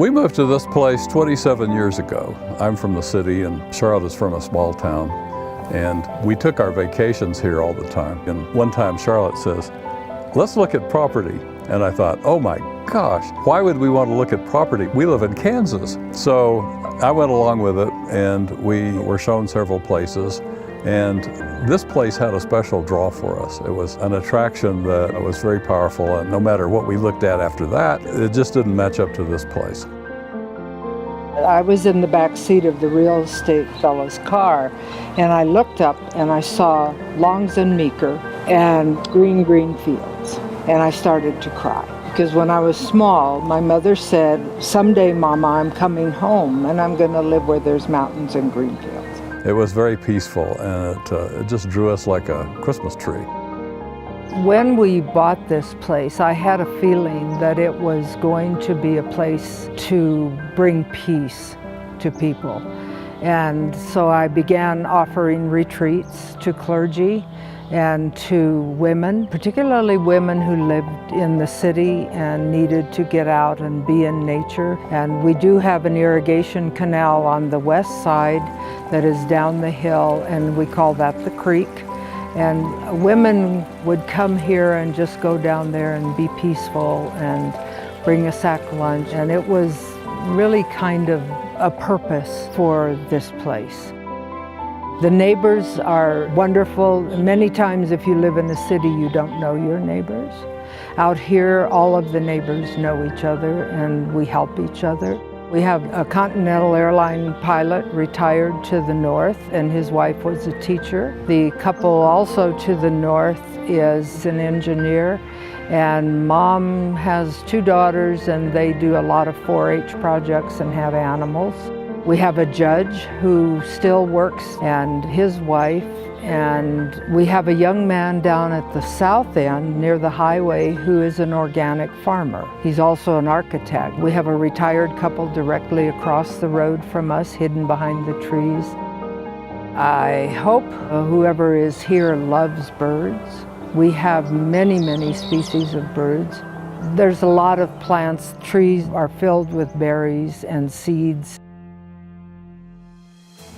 We moved to this place 27 years ago. I'm from the city and Charlotte is from a small town. And we took our vacations here all the time. And one time Charlotte says, let's look at property. And I thought, oh my gosh, why would we want to look at property? We live in Kansas. So I went along with it and we were shown several places. And this place had a special draw for us. It was an attraction that was very powerful, and no matter what we looked at after that, it just didn't match up to this place. I was in the back seat of the real estate fellow's car, and I looked up and I saw lawns and meeker and green fields, and I started to cry. Because when I was small, my mother said, someday, Mama, I'm coming home and I'm going to live where there's mountains and green fields. It was very peaceful, and it just drew us like a Christmas tree. When we bought this place, I had a feeling that it was going to be a place to bring peace to people. And so I began offering retreats to clergy and to women, particularly women who lived in the city and needed to get out and be in nature. And we do have an irrigation canal on the west side that is down the hill, and we call that the creek. And women would come here and just go down there and be peaceful and bring a sack lunch. And it was really kind of a purpose for this place. The neighbors are wonderful. Many times if you live in a city, you don't know your neighbors. Out here, all of the neighbors know each other and we help each other. We have a Continental airline pilot retired to the north, and his wife was a teacher. The couple also to the north is an engineer, and Mom has 2 daughters and they do a lot of 4-H projects and have animals. We have a judge who still works and his wife, and we have a young man down at the south end near the highway who is an organic farmer. He's also an architect. We have a retired couple directly across the road from us, hidden behind the trees. I hope whoever is here loves birds. We have many species of birds. There's a lot of plants. Trees are filled with berries and seeds.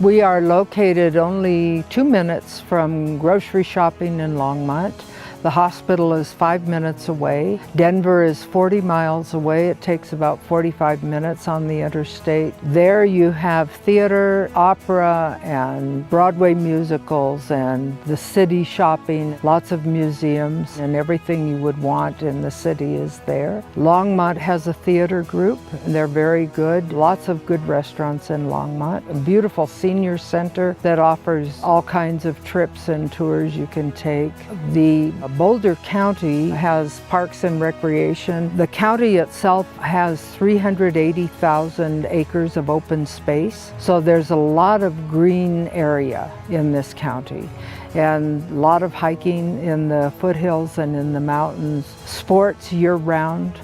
We are located only 2 minutes from grocery shopping in Longmont. The hospital is 5 minutes away. Denver is 40 miles away. It takes about 45 minutes on the interstate. There you have theater, opera, and Broadway musicals, and the city shopping, lots of museums, and everything you would want in the city is there. Longmont has a theater group, and they're very good. Lots of good restaurants in Longmont. A beautiful senior center that offers all kinds of trips and tours you can take. The Boulder County has parks and recreation. The county itself has 380,000 acres of open space, so there's a lot of green area in this county, and a lot of hiking in the foothills and in the mountains, sports year-round.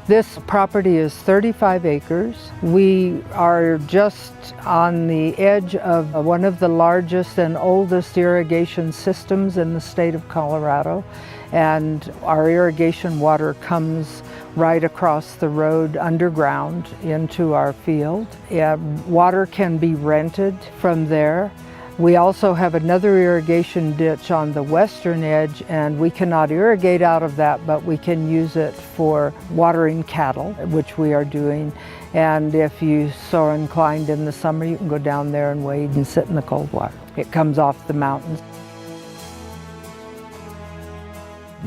This property is 35 acres. We are just on the edge of one of the largest and oldest irrigation systems in the state of Colorado, and our irrigation water comes right across the road underground into our field. Water can be rented from there. We also have another irrigation ditch on the western edge, and we cannot irrigate out of that, but we can use it for watering cattle, which we are doing. And if you so are inclined in the summer, you can go down there and wade and sit in the cold water. It comes off the mountains.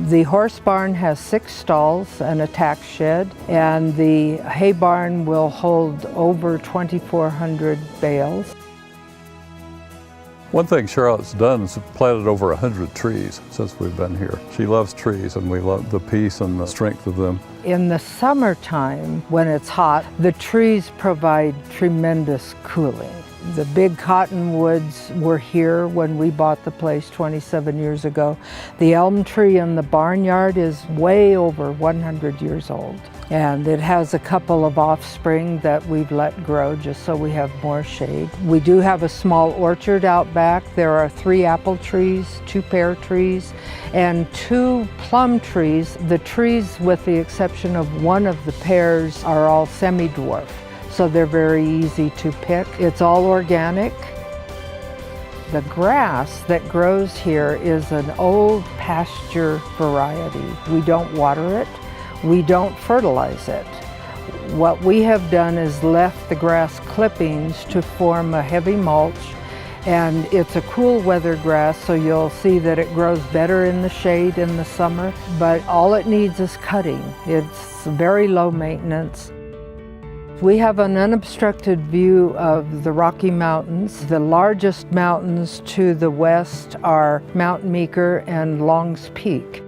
The horse barn has 6 stalls and a tack shed, and the hay barn will hold over 2,400 bales. One thing Charlotte's done is planted over 100 trees since we've been here. She loves trees, and we love the peace and the strength of them. In the summertime, when it's hot, the trees provide tremendous cooling. The big cottonwoods were here when we bought the place 27 years ago. The elm tree in the barnyard is way over 100 years old. And it has a couple of offspring that we've let grow just so we have more shade. We do have a small orchard out back. There are 3 apple trees, 2 pear trees, and 2 plum trees. The trees, with the exception of one of the pears, are all semi-dwarf, so they're very easy to pick. It's all organic. The grass that grows here is an old pasture variety. We don't water it. We don't fertilize it. What we have done is left the grass clippings to form a heavy mulch, and it's a cool weather grass, so you'll see that it grows better in the shade in the summer, but all it needs is cutting. It's very low maintenance. We have an unobstructed view of the Rocky Mountains. The largest mountains to the west are Mount Meeker and Long's Peak.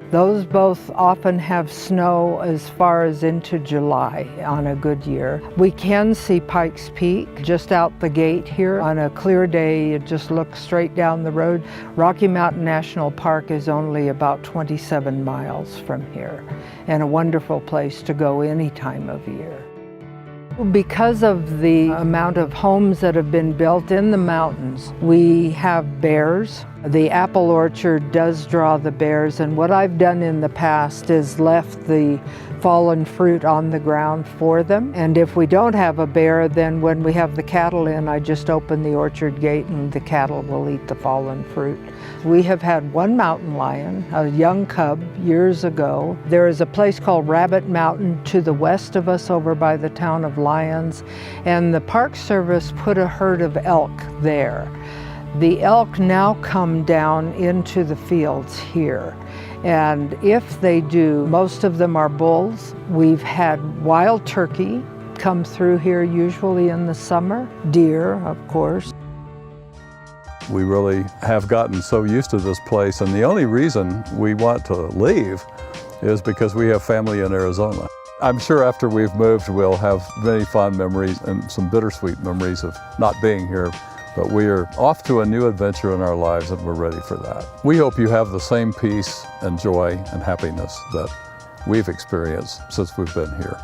Those both often have snow as far as into July on a good year. We can see Pikes Peak just out the gate here. On a clear day, you just look straight down the road. Rocky Mountain National Park is only about 27 miles from here, and a wonderful place to go any time of year. Because of the amount of homes that have been built in the mountains, we have bears. The apple orchard does draw the bears, and what I've done in the past is left the fallen fruit on the ground for them. And if we don't have a bear, then when we have the cattle in, I just open the orchard gate and the cattle will eat the fallen fruit. We have had 1 mountain lion, a young cub, years ago. There is a place called Rabbit Mountain to the west of us over by the town of Lyons, and the Park Service put a herd of elk there. The elk now come down into the fields here, and if they do, most of them are bulls. We've had wild turkey come through here, usually in the summer, deer, of course. We really have gotten so used to this place, and the only reason we want to leave is because we have family in Arizona. I'm sure after we've moved, we'll have many fond memories and some bittersweet memories of not being here, but we are off to a new adventure in our lives, and we're ready for that. We hope you have the same peace and joy and happiness that we've experienced since we've been here.